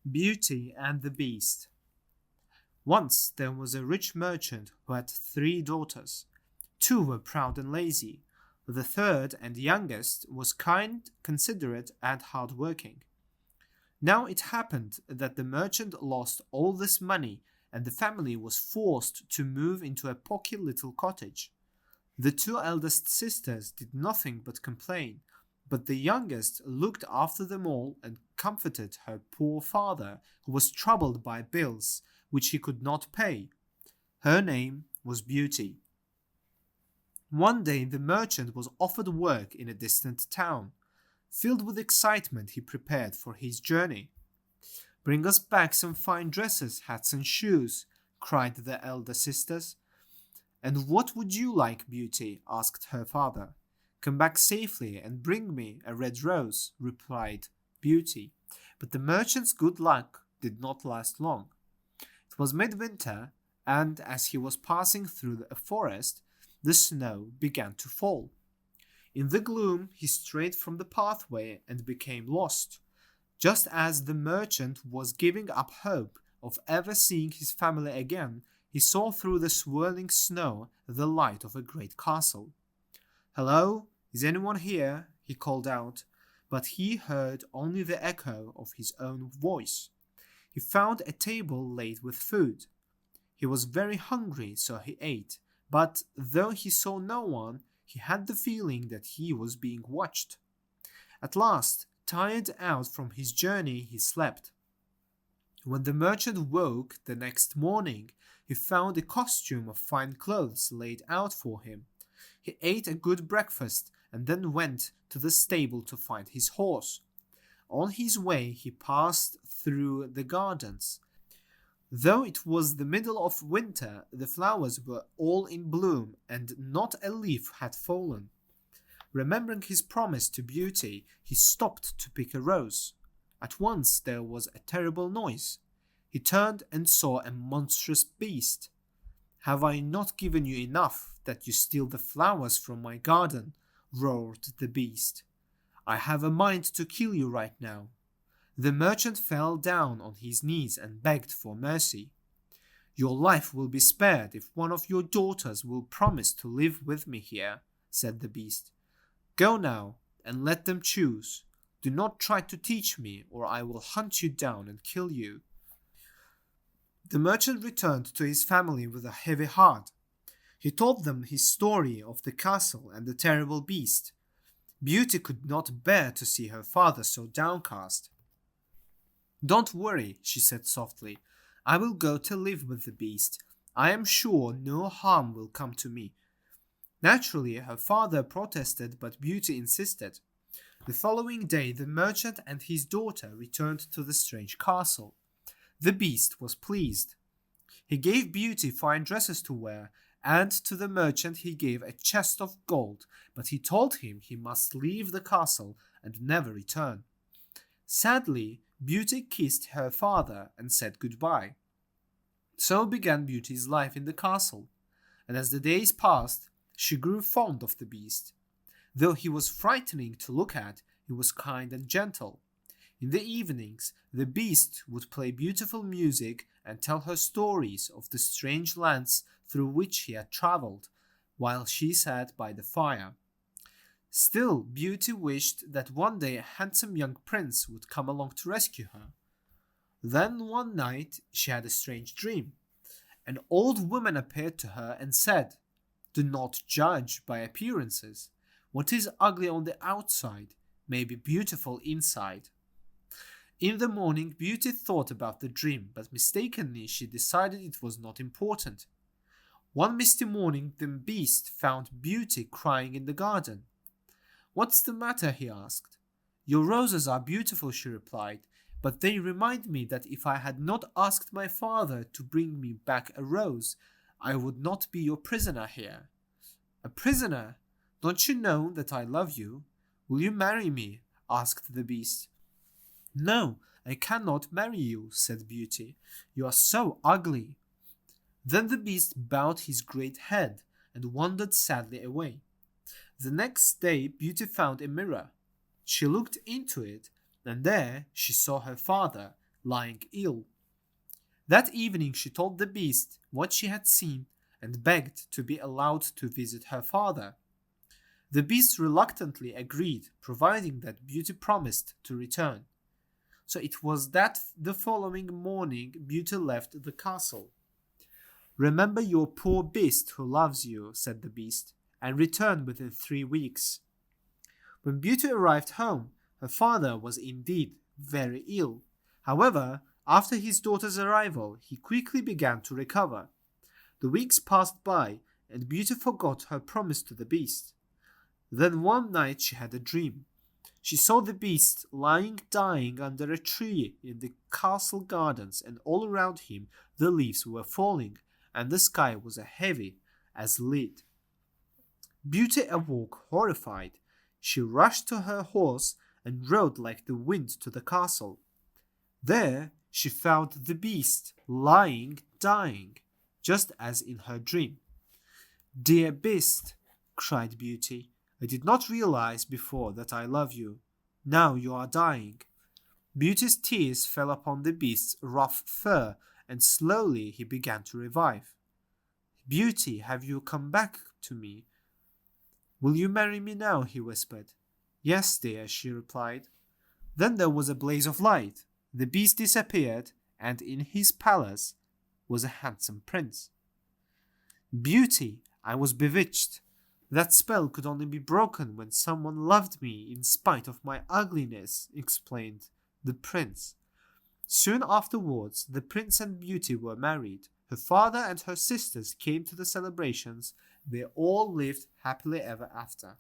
Beauty and the Beast. Once there was a rich merchant who had 3 daughters. 2 were proud and lazy. The third and youngest was kind, considerate, and hard-working. Now it happened that the merchant lost all this money, and the family was forced to move into a poky little cottage. The 2 eldest sisters did nothing but complain, but the youngest looked after them all and comforted her poor father, who was troubled by bills which he could not pay. Her name was Beauty. One day the merchant was offered work in a distant town. Filled with excitement, he prepared for his journey. "Bring us back some fine dresses, hats, and shoes," cried the elder sisters. "And what would you like, Beauty?" asked her father. "Come back safely and bring me a red rose," replied Beauty. But the merchant's good luck did not last long. It was midwinter, and as he was passing through a forest, the snow began to fall. In the gloom, he strayed from the pathway and became lost. Just as the merchant was giving up hope of ever seeing his family again, he saw through the swirling snow the light of a great castle. "Hello, is anyone here?" he called out, but he heard only the echo of his own voice. He found a table laid with food. He was very hungry, so he ate, but though he saw no one, he had the feeling that he was being watched. At last, tired out from his journey, he slept. When the merchant woke the next morning, he found a costume of fine clothes laid out for him. He ate a good breakfast and then went to the stable to find his horse. On his way, he passed through the gardens. Though it was the middle of winter, the flowers were all in bloom and not a leaf had fallen. Remembering his promise to Beauty, he stopped to pick a rose. At once there was a terrible noise. He turned and saw a monstrous beast. "Have I not given you enough that you steal the flowers from my garden?" roared the beast. "I have a mind to kill you right now." The merchant fell down on his knees and begged for mercy. "Your life will be spared if one of your daughters will promise to live with me here," said the beast. "Go now and let them choose. Do not try to teach me, or I will hunt you down and kill you." The merchant returned to his family with a heavy heart. He told them his story of the castle and the terrible beast. Beauty could not bear to see her father so downcast. "Don't worry," she said softly. "I will go to live with the beast. I am sure no harm will come to me." Naturally, her father protested, but Beauty insisted. The following day, the merchant and his daughter returned to the strange castle. The beast was pleased. He gave Beauty fine dresses to wear, and to the merchant he gave a chest of gold, but he told him he must leave the castle and never return. Sadly, Beauty kissed her father and said goodbye. So began Beauty's life in the castle, and as the days passed, she grew fond of the beast. Though he was frightening to look at, he was kind and gentle. In the evenings, the beast would play beautiful music and tell her stories of the strange lands through which he had traveled, while she sat by the fire. Still, Beauty wished that one day a handsome young prince would come along to rescue her. Then one night she had a strange dream. An old woman appeared to her and said, "Do not judge by appearances. What is ugly on the outside may be beautiful inside." In the morning, Beauty thought about the dream, but mistakenly she decided it was not important. One misty morning, the beast found Beauty crying in the garden. "What's the matter?" he asked. "Your roses are beautiful," she replied, "but they remind me that if I had not asked my father to bring me back a rose, I would not be your prisoner here." "A prisoner? Don't you know that I love you? Will you marry me?" asked the beast. "No, I cannot marry you," said Beauty. "You are so ugly." Then the beast bowed his great head and wandered sadly away. The next day Beauty found a mirror. She looked into it, and there she saw her father, lying ill. That evening she told the Beast what she had seen and begged to be allowed to visit her father. The Beast reluctantly agreed, providing that Beauty promised to return. So it was that the following morning Beauty left the castle. "Remember your poor Beast who loves you," said the Beast, "and return within 3 weeks." When Beauty arrived home, her father was indeed very ill. However, after his daughter's arrival, he quickly began to recover. The weeks passed by, and Beauty forgot her promise to the Beast. Then one night she had a dream. She saw the Beast lying dying under a tree in the castle gardens, and all around him the leaves were falling, and the sky was heavy as lead. Beauty awoke horrified. She rushed to her horse and rode like the wind to the castle. There she found the Beast lying dying, just as in her dream. "Dear Beast," cried Beauty, "I did not realize before that I love you. Now you are dying." Beauty's tears fell upon the Beast's rough fur, and slowly he began to revive. "Beauty, have you come back to me? Will you marry me now?" he whispered. "Yes, dear," she replied. Then there was a blaze of light. The Beast disappeared, and in his palace was a handsome prince. "Beauty, I was bewitched. That spell could only be broken when someone loved me in spite of my ugliness," explained the prince. Soon afterwards, the prince and Beauty were married. Her father and her sisters came to the celebrations. They all lived happily ever after.